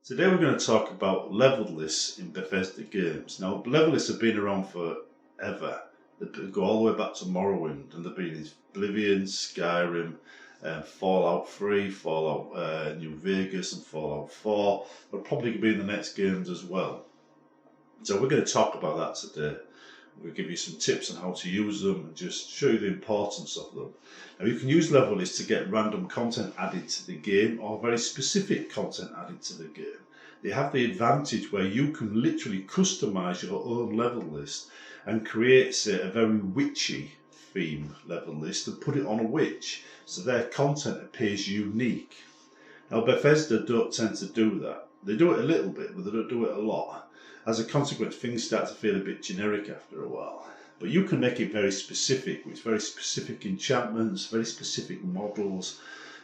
Today we're going to talk about leveled lists in Bethesda games. Now, level lists have been around forever. They go all the way back to Morrowind, and they've been in Oblivion, Skyrim, Fallout 3, Fallout New Vegas, and Fallout 4. They'll probably be in the next games as well. So we're going to talk about that today. We'll give you some tips on how to use them and just show you the importance of them. Now, you can use level lists to get random content added to the game or very specific content added to the game. They have the advantage where you can literally customize your own level list and create, say, a very witchy theme level list and put it on a witch so their content appears unique. Now, Bethesda don't tend to do that. They do it a little bit, but they don't do it a lot. As a consequence, things start to feel a bit generic after a while. But you can make it very specific, with very specific enchantments, very specific models,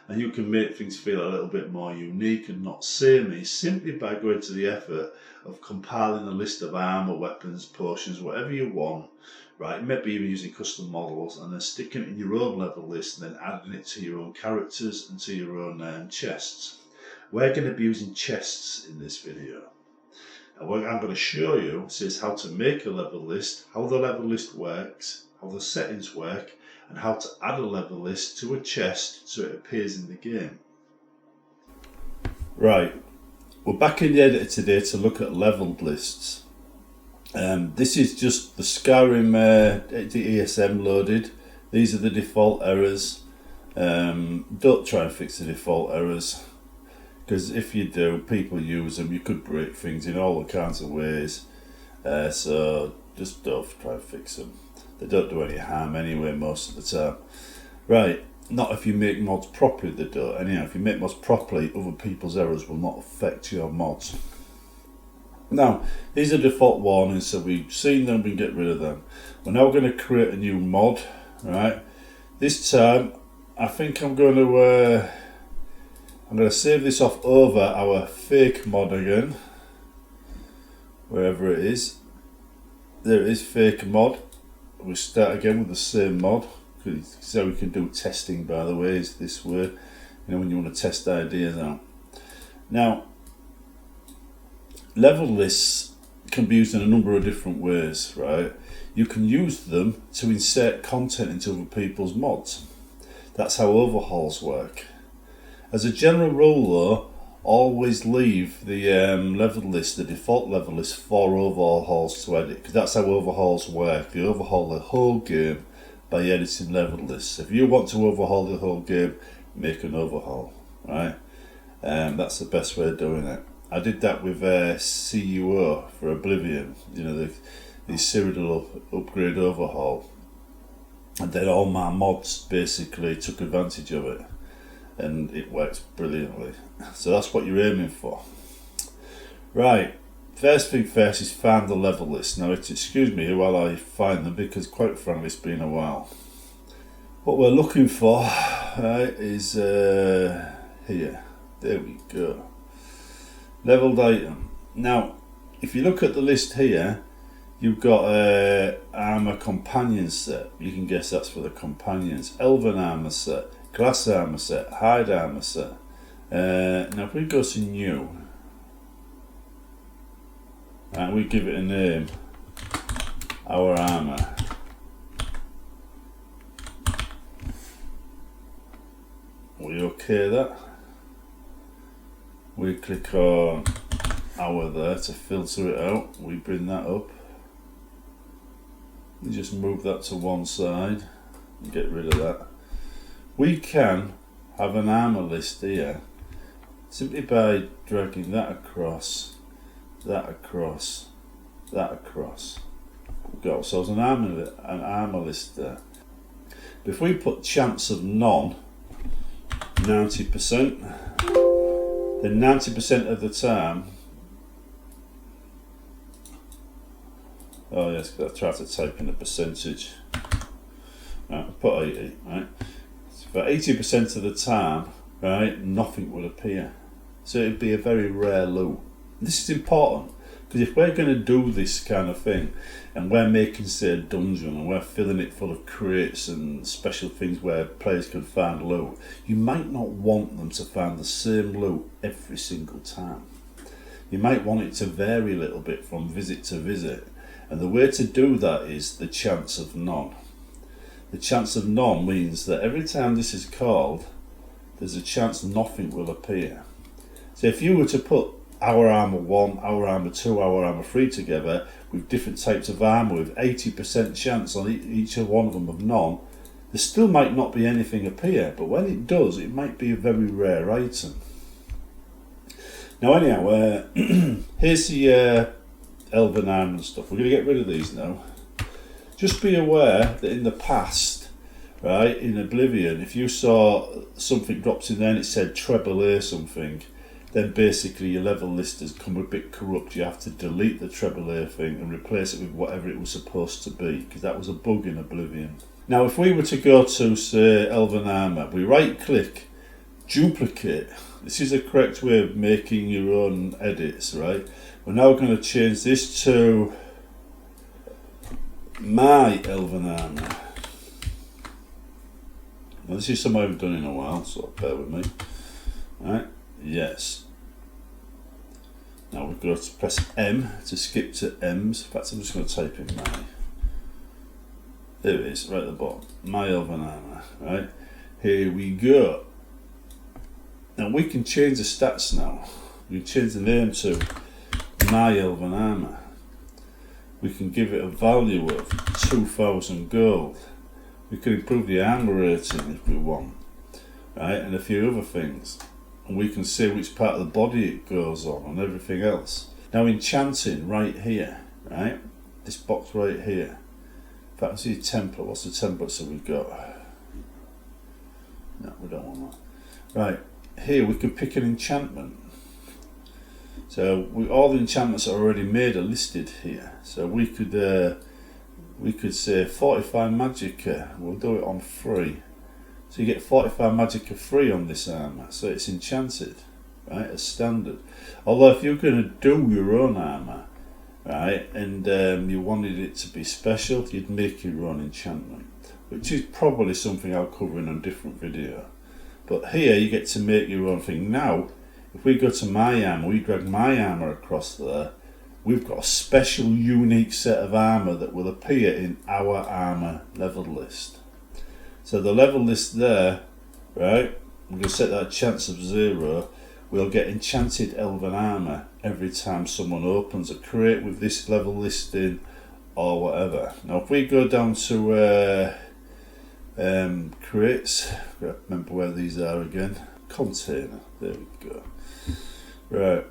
and you can make things feel a little bit more unique and not samey simply by going to the effort of compiling a list of armor, weapons, potions, whatever you want, right? Maybe even using custom models and then sticking it in your own level list and then adding it to your own characters and to your own chests. We're going to be using chests in this video. And what I'm going to show you is how to make a level list, how the level list works, how the settings work, and how to add a level list to a chest so it appears in the game. Right, we're back in the editor today to look at leveled lists. This is just the Skyrim the ESM loaded. These are the default errors. Don't try and fix the default errors, because if you do, people use them. You could break things in all kinds of ways. So just don't try and fix them. They don't do any harm anyway most of the time. Right, not if you make mods properly they don't. Anyhow, if you make mods properly, other people's errors will not affect your mods. Now, these are default warnings, so we've seen them, we can get rid of them. We're now going to create a new mod, right? This time, I think I'm going to save this off over our fake mod again, wherever it is. There it is, fake mod. We start again with the same mod. So we can do testing, by the way, is this way. You know, when you want to test ideas out. Now, level lists can be used in a number of different ways, right? You can use them to insert content into other people's mods. That's how overhauls work. As a general rule though, always leave the level list, the default level list, for overhauls to edit, because that's how overhauls work. You overhaul the whole game by editing level lists. If you want to overhaul the whole game, make an overhaul, right? That's the best way of doing it. I did that with CUO for Oblivion, you know, the serial upgrade overhaul, and then all my mods basically took advantage of it. And it works brilliantly. So that's what you're aiming for. Right, first thing first is find the level list. Now, excuse me while I find them, because quite frankly it's been a while. What we're looking for, right, is here. There we go. Leveled item. Now, if you look at the list here, you've got armor companion set. You can guess that's for the companions. Elven armor set. Glass armor set, hide armor set. Now if we go to new, and we give it a name, our armor. We okay that? We click on our there to filter it out. We bring that up. We just move that to one side and get rid of that. We can have an armor list here simply by dragging that across, that across, that across. We've got ourselves an armor list there. But if we put chance of none, 90%, then 90% of the time, oh yes, I tried to type in a percentage. Right, put 80, right? For 80% of the time, right, nothing will appear. So it'd be a very rare loot. This is important, because if we're going to do this kind of thing, and we're making, say, a dungeon, and we're filling it full of crates and special things where players can find loot, you might not want them to find the same loot every single time. you might want it to vary a little bit from visit to visit. And the way to do that is the chance of none. The chance of none means that every time this is called, there's a chance nothing will appear. So if you were to put our armour 1, our armour 2, our armour 3 together with different types of armour with 80% chance on each one of them of none, there still might not be anything appear, but when it does, it might be a very rare item. Now anyhow, here's the elven armour and stuff. We're going to get rid of these now. Just be aware that in the past, right, in Oblivion, if you saw something dropped in there and it said treble A something, then basically your level list has come a bit corrupt. You have to delete the treble A thing and replace it with whatever it was supposed to be, because that was a bug in Oblivion. Now if we were to go to, say, Elven Armour, we right click, duplicate. This is the correct way of making your own edits, right? We're now going to change this to my Elven Armour. Now this is something I haven't done in a while, so bear with me. Right, yes. Now we've got to press M to skip to M's. In fact, I'm just going to type in my. There it is, right at the bottom. My Elven Armour, right? Here we go. Now we can change the stats now. We can change the name to My Elven Armour. We can give it a value of 2,000 gold. We can improve the armour rating if we want, right? And a few other things. And we can see which part of the body it goes on and everything else. Now enchanting right here, right? This box right here. In fact, I see a template. What's the template that we've got? No, we don't want that. Right, here we can pick an enchantment. So all the enchantments that are already made are listed here. So we could say 45 magicka. We'll do it on free. So you get 45 magicka free on this armour. So it's enchanted, right, as standard. Although if you're going to do your own armour, right, and you wanted it to be special, you'd make your own enchantment, which is probably something I'll cover in a different video. But here you get to make your own thing. Now, if we go to my armour, we drag my armour across there, we've got a special unique set of armour that will appear in our armour level list. So the level list there, right, we're going to set that chance of 0. We'll get enchanted elven armour every time someone opens a crate with this level list in or whatever. Now if we go down to crates, remember where these are again, container, there we go. Right,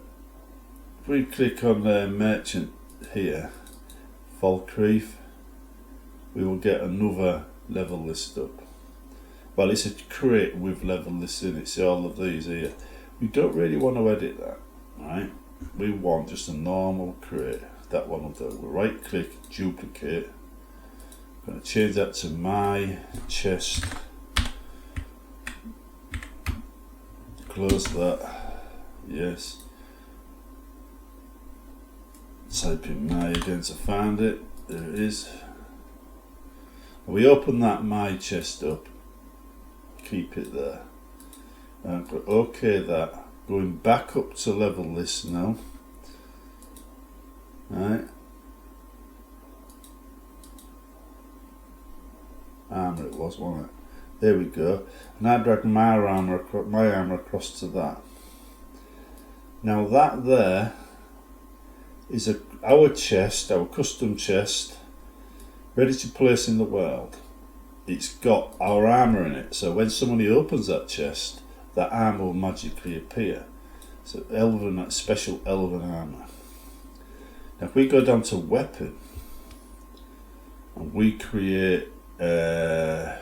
if we click on merchant here, Falkreath, we will get another level list up. Well, it's a crate with level lists in it, see all of these here. We don't really want to edit that, right? We want just a normal crate. That one will do. We'll right click, duplicate. I'm going to change that to my chest. Close that. Yes. Type in my again to find it. There it is. We open that my chest up. Keep it there. And OK that. Going back up to level list now. Right. Armour it was, wasn't it? There we go. And I drag my armour across to that. Now that there is our chest, our custom chest, ready to place in the world. It's got our armour in it, so when somebody opens that chest, that armour will magically appear. So elven, special elven armour. Now if we go down to weapon and we create I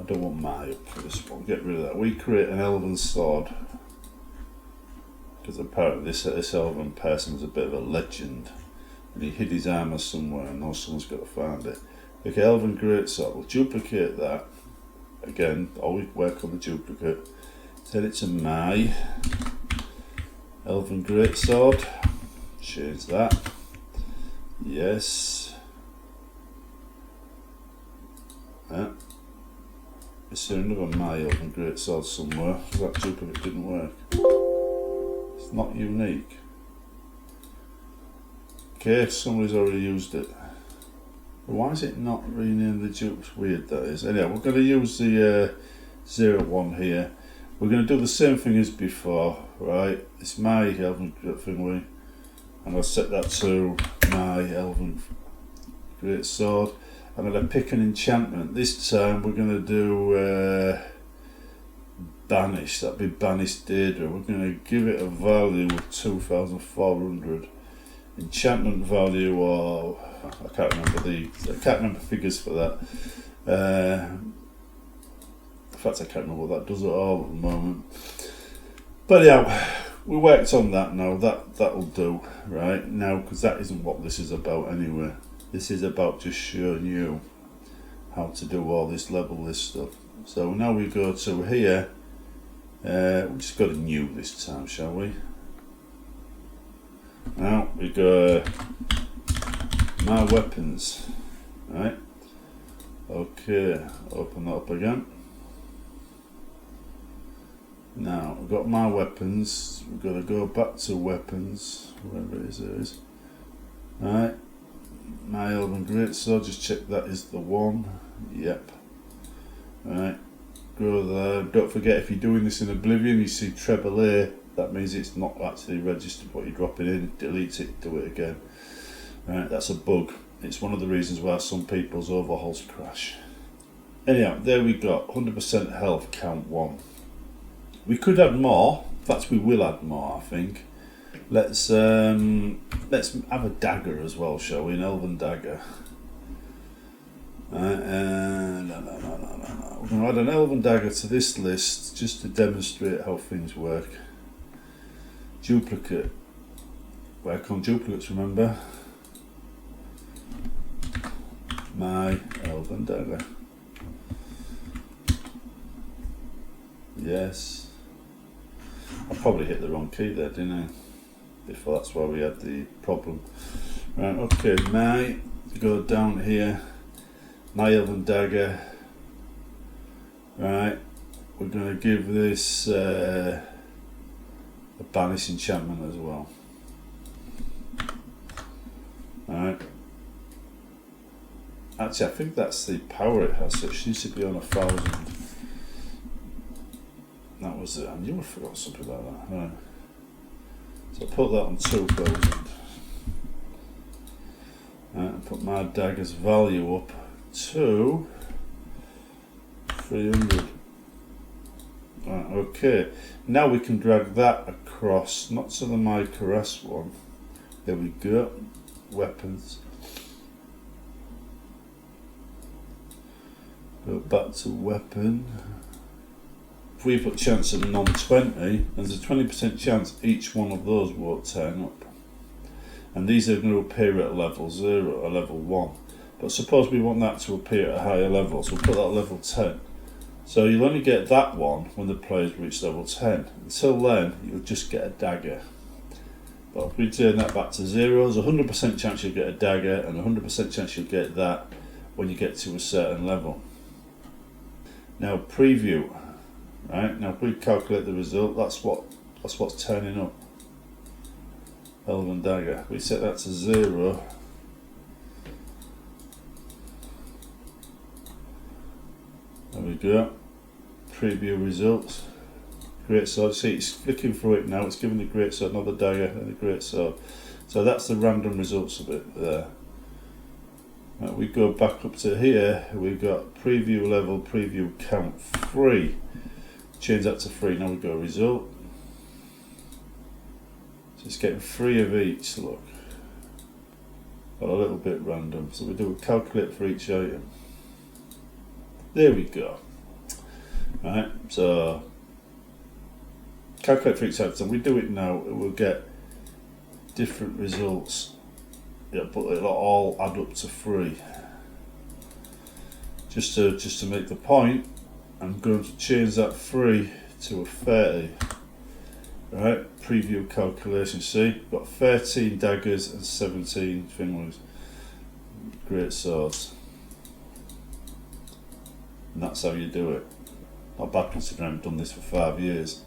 don't want my up for this one, get rid of that. We create an elven sword, because apparently this elven person was a bit of a legend and he hid his armour somewhere and now someone's got to find it. Okay, elven greatsword, we'll duplicate that. Again, always work on the duplicate. Set it to my elven greatsword. Change that. Yes. Yeah. Is there another my elven greatsword somewhere? That duplicate didn't work. It's not unique. Okay, somebody's already used it. Why is it not renamed the dupes? Weird that is. Anyway, we're going to use the 01 here. We're going to do the same thing as before, right? It's my Elven thingy, and I'll set that to my Elven Greatsword. I'm going to pick an enchantment. This time we're going to do Banish. That'd be Banished Daedra. We're going to give it a value of 2,400. Enchantment value, or I can't remember figures for that. In fact, I can't remember what that does at all at the moment. But yeah, we worked on that now. That'll do right now, because that isn't what this is about anyway. This is about just showing you how to do all this level list stuff. So now we go to here. We just go to new this time, shall we? Now we go my weapons, right? Okay, open that up again. Now we've got my weapons. We've got to go back to weapons, wherever it is. Right, my Elven Greatsword. Just check that is the one. Yep. Right, go there. Don't forget, if you're doing this in Oblivion, you see treble A. That means it's not actually registered what you're dropping in. Delete it, do it again. Right, that's a bug. It's one of the reasons why some people's overhauls crash. Anyhow, there we go. 100% health, count 1. We could add more. In fact, we will add more, I think. Let's have a dagger as well, shall we? An Elven dagger. No. We're going to add an Elven dagger to this list just to demonstrate how things work. Duplicate. Work on duplicates, remember? My Elven dagger. Yes. I probably hit the wrong key there, didn't I? Before, that's why we had the problem. Right, okay, go down here. My Elven dagger. Right, we're going to give this a banish enchantment as well. Alright. Actually, I think that's the power it has, so it needs to be on 1,000. That was it. I knew I forgot something like that. Right. So I'll put that on 2,000. Right, and put my dagger's value up to 300. Right, okay. Now we can drag that across, not to the my caress one. There we go. Weapons. Go back to weapon. If we put chance of non-20, there's a 20% chance each one of those won't turn up. And these are going to appear at level 0 or level 1. But suppose we want that to appear at a higher level, so we'll put that at level 10. So you'll only get that one when the players reach level 10. Until then, you'll just get a dagger. But if we turn that back to 0, there's a 100% chance you'll get a dagger and a 100% chance you'll get that when you get to a certain level. Now preview. Right, now if we calculate the result, that's what's turning up. Elven dagger. We set that to 0. There we go. Preview results. Greatsword. See, it's flicking through it now. It's giving the greatsword another dagger and the greatsword. So that's the random results of it there. Right, we go back up to here. We've got preview level, preview count 3. Change that to 3. Now we go result. So it's getting 3 of each. Look, but a little bit random. So we do a calculate for each item. There we go. Right, so calculate for each item. So we do it now. We'll get different results. Yeah, but it'll all add up to 3. Just to make the point, I'm going to change that 3 to a 30. Right, preview calculation. See, got 13 daggers and 17 fingers. Great swords. And that's how you do it. Not bad considering I've done this for 5 years.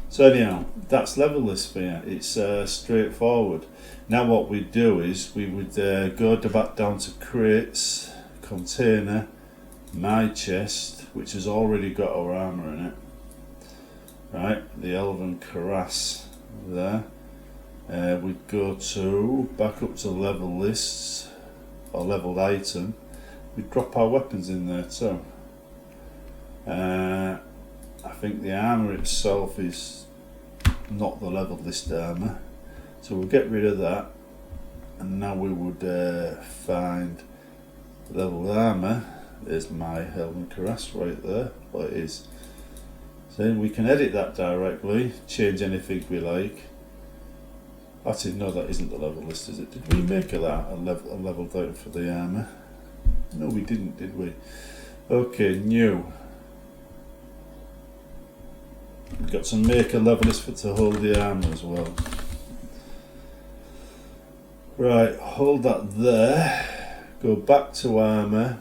So anyhow, that's level list for you. It's straightforward. Now what we'd do is we would go back down to crates, container, my chest, which has already got our armour in it. Right, the elven cuirass there. We'd go to back up to level lists or leveled item. We'd drop our weapons in there too. I think the armour itself is not the leveled list armour, so we'll get rid of that, and now we would find leveled armour. There's my helmet cuirass right there, what it is. So then we can edit that directly, change anything we like. Actually no, that isn't the level list, is it? Did we make a leveled item for the armour? No, we didn't, did we? Okay, new. We've got to make a level list for to hold the armour as well. Right, hold that there. Go back to armour.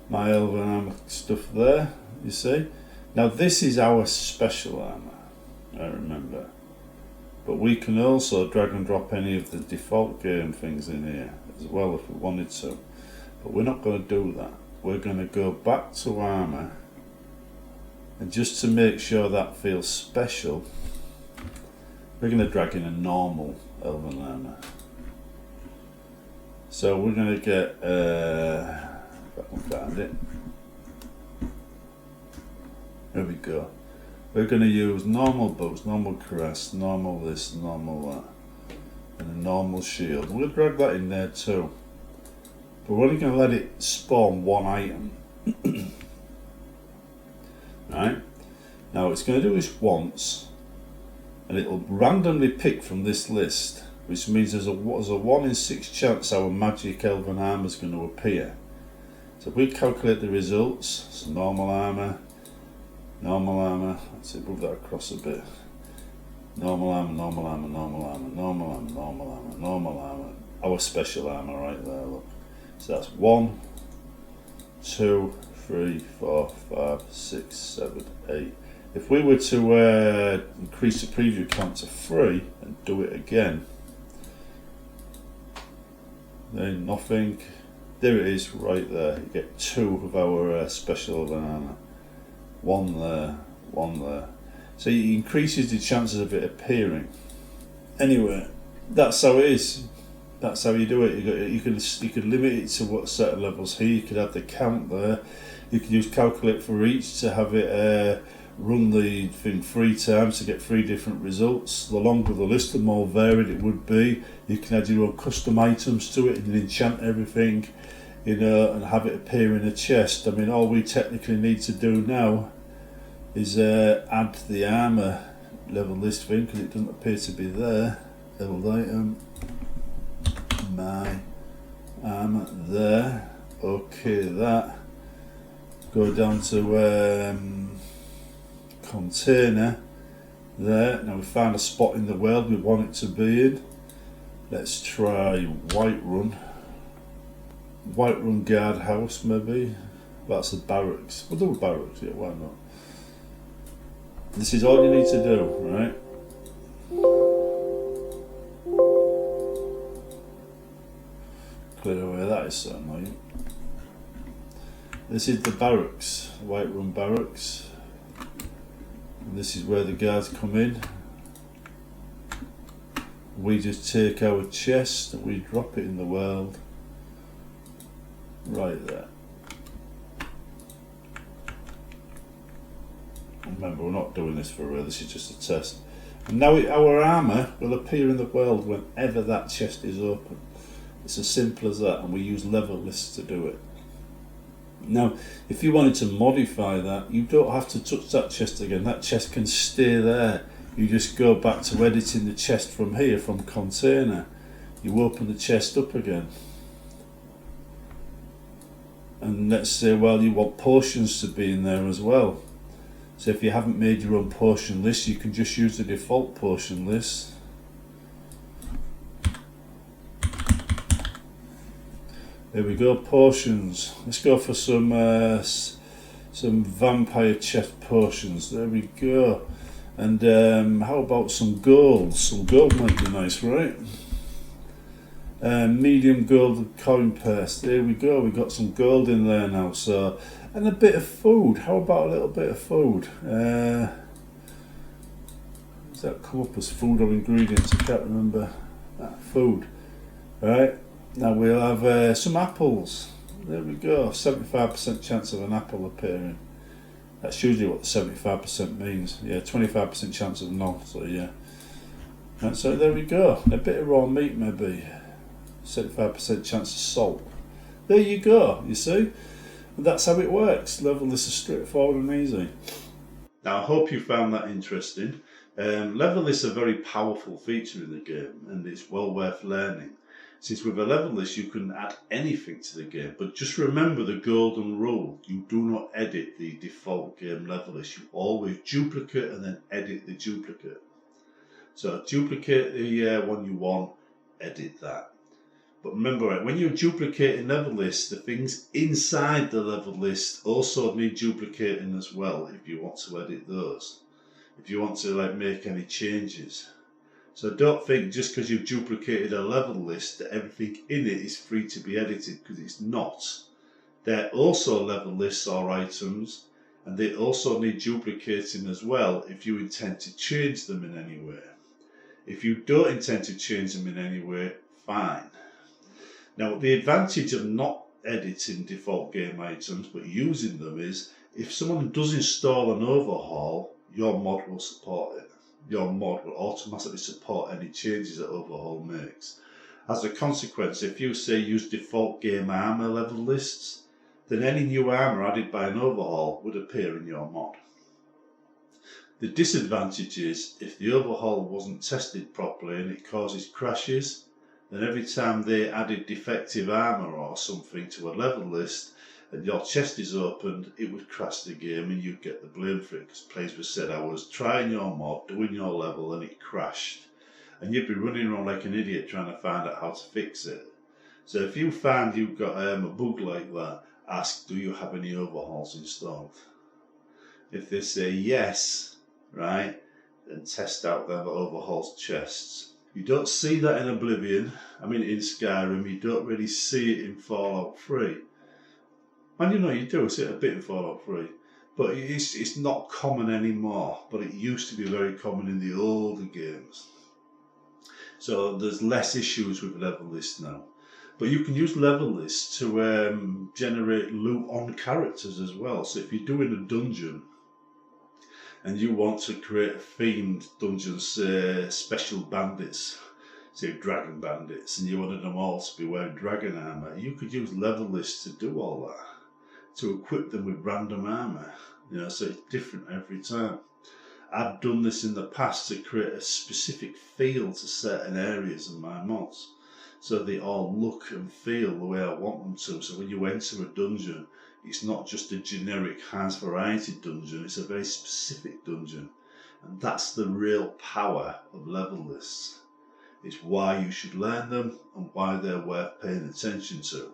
My elven armour stuff there, you see. Now this is our special armour, I remember. But we can also drag and drop any of the default game things in here as well if we wanted to. But we're not going to do that. We're going to go back to armour. And just to make sure that feels special, we're going to drag in a normal elven armour. So we're going to get, if I can find it, there we go. We're going to use normal boots, normal cuirass, normal this, normal that, and a normal shield. We'll drag that in there too. But we're only going to let it spawn one item. Right? Now it's going to do this once, and it'll randomly pick from this list, which means there's a 1 in 6 chance our magic elven armour is going to appear. So if we calculate the results, so normal armour, let's move that across a bit. Normal armour, normal armour, normal armour, normal armour, normal armour, normal armour. Our special armour right there, look. So that's 1, 2, 3, 4, 5, 6, 7, 8. If we were to increase the preview count to 3 and do it again, then nothing. There it is right there. You get 2 of our special armour. 1 there, 1 there. So it increases the chances of it appearing. Anyway, that's how it is. That's how you do it. You can limit it to what certain levels here. You could have the count there. You can use calculate for each to have it run the thing 3 times to get 3 different results. The longer the list, the more varied it would be. You can add your own custom items to it and enchant everything, you know, and have it appear in a chest. I mean, all we technically need to do now is add the armour level list thing, because it doesn't appear to be there. Leveled item, my armour there. Okay, that. Go down to container there. Now we found a spot in the world we want it to be in. Let's try Whiterun guardhouse maybe. That's the barracks. We'll do barracks, yeah, why not? This is all you need to do, right? Clear away, that is so annoying. This is the barracks, Whiterun barracks. And this is where the guards come in. We just take our chest and we drop it in the world. Right there. Remember, we're not doing this for real, this is just a test. And now our armour will appear in the world whenever that chest is open. It's as simple as that, and we use level lists to do it. Now, if you wanted to modify that, you don't have to touch that chest again. That chest can stay there. You just go back to editing the chest from here, from container. You open the chest up again. And let's say, well, you want potions to be in there as well. So if you haven't made your own potion list, you can just use the default potion list. There we go, potions. Let's go for some Some vampire chest potions, there we go. And how about some gold? Some gold might be nice, right? Medium gold coin purse, there we go, we got some gold in there now. So, and a bit of food, how about a little bit of food? Does that come up as food or ingredients? I can't remember. Food. Right, now we'll have some apples. There we go, 75% chance of an apple appearing. That's usually what the 75% means. Yeah, 25% chance of none, so yeah. And so there we go, a bit of raw meat maybe. 75% chance of salt. There you go, you see? And that's how it works. Level Lists is straightforward and easy. Now I hope you found that interesting. Level Lists are a very powerful feature in the game and it's well worth learning. Since with a level list you can add anything to the game, but just remember the golden rule: you do not edit the default game level list. You always duplicate and then edit the duplicate. So duplicate the one you want, edit that. But remember, when you're duplicating level lists, the things inside the level list also need duplicating as well if you want to edit those. If you want to make any changes. So don't think just because you've duplicated a level list that everything in it is free to be edited, because it's not. They're also level lists or items, and they also need duplicating as well if you intend to change them in any way. If you don't intend to change them in any way, fine. Now the advantage of not editing default game items but using them is if someone does install an overhaul, your mod will support it. Your mod will automatically support any changes that overhaul makes. As a consequence, if you say use default game armor level lists, then any new armor added by an overhaul would appear in your mod. The disadvantage is if the overhaul wasn't tested properly and it causes crashes, then every time they added defective armor or something to a level list and your chest is opened, it would crash the game and you'd get the blame for it, because players would say, I was trying your mod, doing your level, and it crashed. And you'd be running around like an idiot trying to find out how to fix it. So if you find you've got a bug like that, ask, do you have any overhauls installed? If they say yes, right, then test out them overhauls chests. You don't see that in Oblivion, in Skyrim, you don't really see it in Fallout 3. And you do see it a bit in Fallout 3, but it's not common anymore, but it used to be very common in the older games. So there's less issues with level lists now. But you can use level lists to generate loot on characters as well. So if you're doing a dungeon and you want to create a themed dungeon, say special bandits, say dragon bandits, and you wanted them all to be wearing dragon armor, you could use level lists to do all that, to equip them with random armor, so it's different every time. I've done this in the past to create a specific feel to certain areas in my mods, so they all look and feel the way I want them to. So when you enter a dungeon, it's not just a generic has variety dungeon, it's a very specific dungeon. And that's the real power of level lists. It's why you should learn them and why they're worth paying attention to.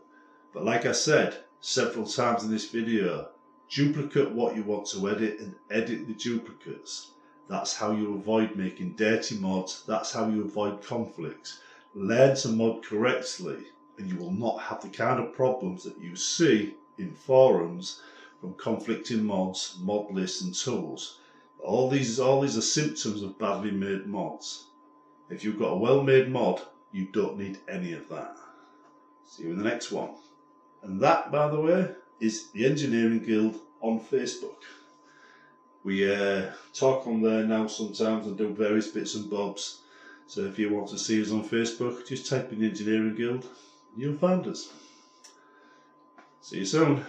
But like I said several times in this video, duplicate what you want to edit and edit the duplicates. That's how you avoid making dirty mods, that's how you avoid conflicts. Learn to mod correctly and you will not have the kind of problems that you see in forums from conflicting mods, mod lists and tools. All these are symptoms of badly made mods. If you've got a well-made mod, you don't need any of that. See you in the next one. And that, by the way, is the Engineering Guild on Facebook. We talk on there now sometimes and do various bits and bobs. So if you want to see us on Facebook, just type in the Engineering Guild and you'll find us. See you soon.